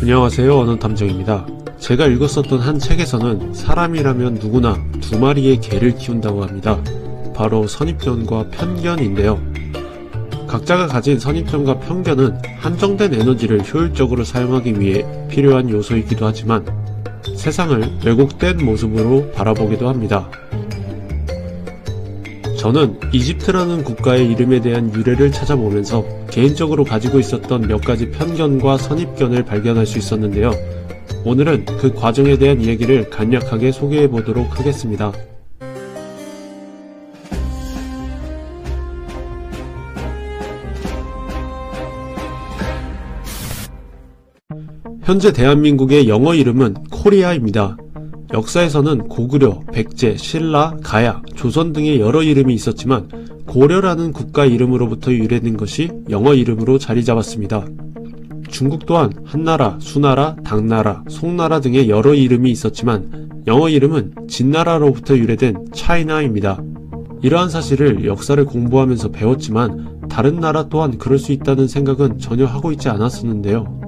안녕하세요, 언어탐정입니다. 제가 읽었었던 한 책에서는 사람이라면 누구나 두 마리의 개를 키운다고 합니다. 바로 선입견과 편견인데요. 각자가 가진 선입견과 편견은 한정된 에너지를 효율적으로 사용하기 위해 필요한 요소이기도 하지만 세상을 왜곡된 모습으로 바라보기도 합니다. 저는 이집트라는 국가의 이름에 대한 유래를 찾아보면서 개인적으로 가지고 있었던 몇 가지 편견과 선입견을 발견할 수 있었는데요. 오늘은 그 과정에 대한 이야기를 간략하게 소개해 보도록 하겠습니다. 현재 대한민국의 영어 이름은 코리아입니다. 역사에서는 고구려, 백제, 신라, 가야, 조선 등의 여러 이름이 있었지만 고려라는 국가 이름으로부터 유래된 것이 영어 이름으로 자리 잡았습니다. 중국 또한 한나라, 수나라, 당나라, 송나라 등의 여러 이름이 있었지만 영어 이름은 진나라로부터 유래된 차이나입니다. 이러한 사실을 역사를 공부하면서 배웠지만 다른 나라 또한 그럴 수 있다는 생각은 전혀 하고 있지 않았었는데요.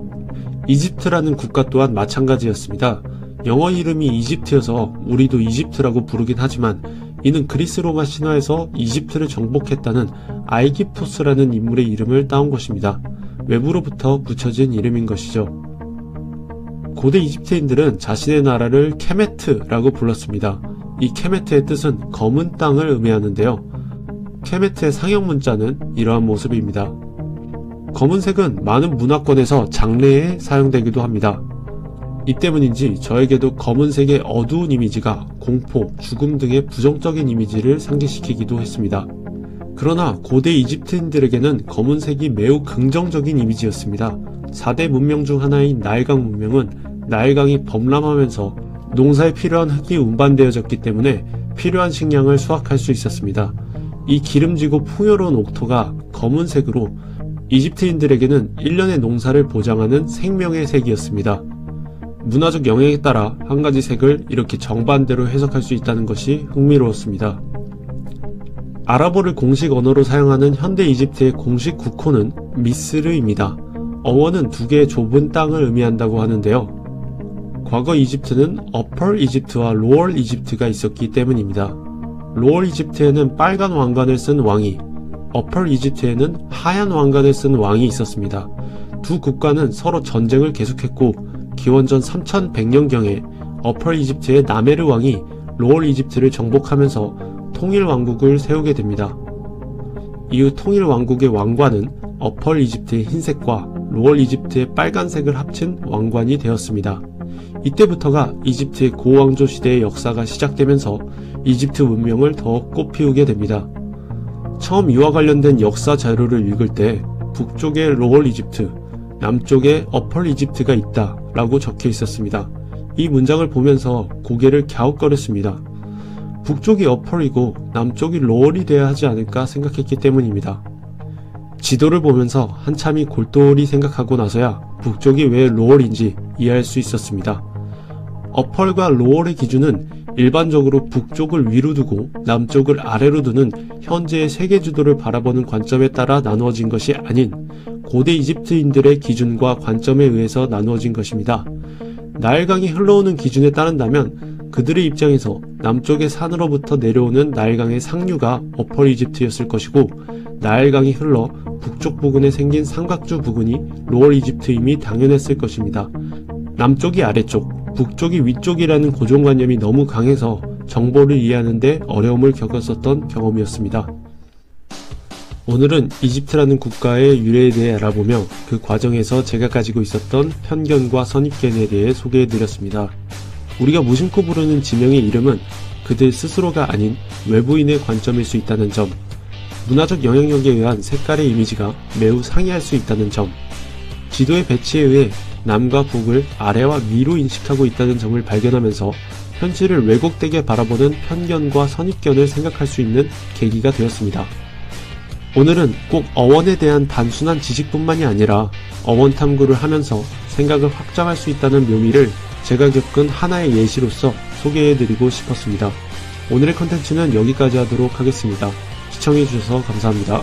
이집트라는 국가 또한 마찬가지였습니다. 영어 이름이 이집트여서 우리도 이집트라고 부르긴 하지만 이는 그리스 로마 신화에서 이집트를 정복했다는 아이기포스라는 인물의 이름을 따온 것입니다. 외부로부터 붙여진 이름인 것이죠. 고대 이집트인들은 자신의 나라를 케메트라고 불렀습니다. 이 케메트의 뜻은 검은 땅을 의미하는데요. 케메트의 상형 문자는 이러한 모습입니다. 검은색은 많은 문화권에서 장례에 사용되기도 합니다. 이 때문인지 저에게도 검은색의 어두운 이미지가 공포, 죽음 등의 부정적인 이미지를 상기시키기도 했습니다. 그러나 고대 이집트인들에게는 검은색이 매우 긍정적인 이미지였습니다. 4대 문명 중 하나인 나일강 문명은 나일강이 범람하면서 농사에 필요한 흙이 운반되어졌기 때문에 필요한 식량을 수확할 수 있었습니다. 이 기름지고 풍요로운 옥토가 검은색으로 이집트인들에게는 1년의 농사를 보장하는 생명의 색이었습니다. 문화적 영향에 따라 한 가지 색을 이렇게 정반대로 해석할 수 있다는 것이 흥미로웠습니다. 아랍어를 공식 언어로 사용하는 현대 이집트의 공식 국호는 미스르입니다. 어원은 두 개의 좁은 땅을 의미한다고 하는데요. 과거 이집트는 어퍼 이집트와 로어 이집트가 있었기 때문입니다. 로어 이집트에는 빨간 왕관을 쓴 왕이, 어퍼 이집트에는 하얀 왕관을 쓴 왕이 있었습니다. 두 국가는 서로 전쟁을 계속했고 기원전 3100년경에 어퍼 이집트의 나메르 왕이 로어 이집트를 정복하면서 통일 왕국을 세우게 됩니다. 이후 통일 왕국의 왕관은 어퍼 이집트의 흰색과 로어 이집트의 빨간색을 합친 왕관이 되었습니다. 이때부터가 이집트의 고왕조 시대의 역사가 시작되면서 이집트 문명을 더욱 꽃피우게 됩니다. 처음 이와 관련된 역사 자료를 읽을 때 북쪽에 로어 이집트, 남쪽에 어퍼 이집트가 있다 라고 적혀 있었습니다. 이 문장을 보면서 고개를 갸웃거렸습니다. 북쪽이 어퍼이고 남쪽이 로어이 돼야 하지 않을까 생각했기 때문입니다. 지도를 보면서 한참이 골똘히 생각하고 나서야 북쪽이 왜 로어인지 이해할 수 있었습니다. 어펄과 로어의 기준은 일반적으로 북쪽을 위로 두고 남쪽을 아래로 두는 현재의 세계 주도를 바라보는 관점에 따라 나누어진 것이 아닌 고대 이집트인들의 기준과 관점에 의해서 나누어진 것입니다. 나일강이 흘러오는 기준에 따른다면 그들의 입장에서 남쪽의 산으로부터 내려오는 나일강의 상류가 어퍼 이집트였을 것이고 나일강이 흘러 북쪽 부근에 생긴 삼각주 부근이 로어 이집트임이 당연했을 것입니다. 남쪽이 아래쪽, 북쪽이 위쪽이라는 고정관념이 너무 강해서 정보를 이해하는 데 어려움을 겪었었던 경험이었습니다. 오늘은 이집트라는 국가의 유래에 대해 알아보며 그 과정에서 제가 가지고 있었던 편견과 선입견에 대해 소개해드렸습니다. 우리가 무심코 부르는 지명의 이름은 그들 스스로가 아닌 외부인의 관점일 수 있다는 점, 문화적 영향력에 의한 색깔의 이미지가 매우 상이할 수 있다는 점, 지도의 배치에 의해 남과 북을 아래와 위로 인식하고 있다는 점을 발견하면서 현실을 왜곡되게 바라보는 편견과 선입견을 생각할 수 있는 계기가 되었습니다. 오늘은 꼭 어원에 대한 단순한 지식뿐만이 아니라 어원 탐구를 하면서 생각을 확장할 수 있다는 묘미를 제가 겪은 하나의 예시로서 소개해드리고 싶었습니다. 오늘의 컨텐츠는 여기까지 하도록 하겠습니다. 시청해주셔서 감사합니다.